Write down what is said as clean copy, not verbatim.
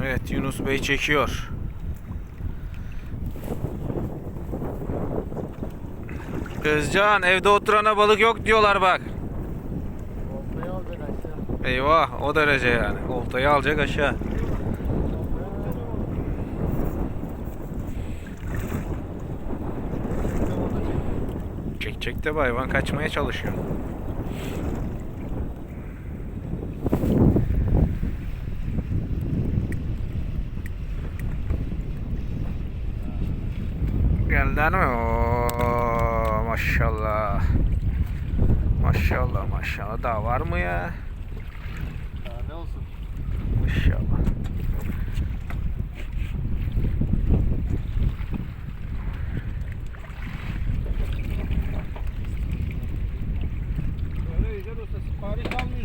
Evet, Yunus Bey çekiyor. Özcan, evde oturana balık yok diyorlar bak. Oltayı alacak aşağı. Eyvah, o derece yani. Oltayı alacak aşağı. Çek de bu hayvan kaçmaya çalışıyor. Geldi mi? Oo, maşallah. Maşallah maşallah. Daha var mı ya? Daha ne olsun? Maşallah. Öyle güzel olsa sipariş almıyor.